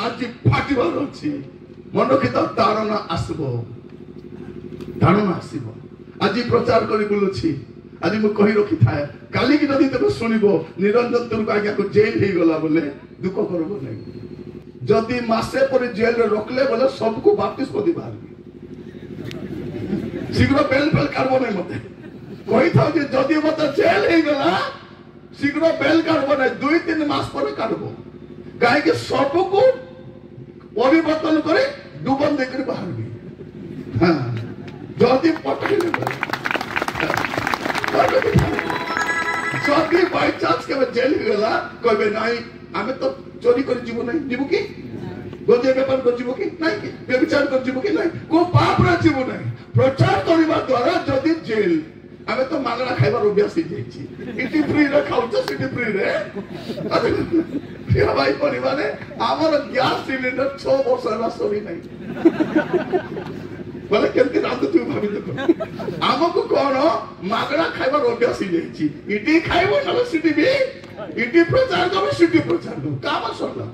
आज फाटिबार अछि मन रखिता धारणा आसबो धारणा आसीबो आज प्रचार करी बुलुछि आज मु कहि रखि थाए काली की जदी तबे सुनिबो निरंजन तुरको आज्ञा को जेल हे गला बोले दुख करबो नै जदी मासे पर जेल रे रखले बोले सबको वापस को दी बाहर शीघ्र बेल बेल करबो नै मते कहि था जे जदी मते जेल हे गला शीघ्र बेल करबो नै 2-3 मास पर करबो काहे के सबको परिवर्तन करे दुबन देकर बाहर भी हां जदी पटके नै जदी बाय चांस के जेल गला कहबे नाही आमे तो चोरी कर जीवो नहीं जीवो की गोजे व्यापार कर जीवो की नहीं की व्यभिचार कर जीवो की नहीं को पाप रा जीवो नहीं प्रचार करबा द्वारा जदी जेल आमे तो मागणा खाइबा अभ्यास ही जाईची इटी फ्री रे खाउछ सिटी फ्री रे भाई परिवार आमर गैस सिलिंडर 6 वर्ष होला सरी नहीं बोले केमती रांधु तू भाभी देखो आमको कोन मागणा खाइबा अभ्यास ही जाईची इटी खाइबो न सिटी भी इटी प्रचार करो सिटी प्रचार करो काम सरला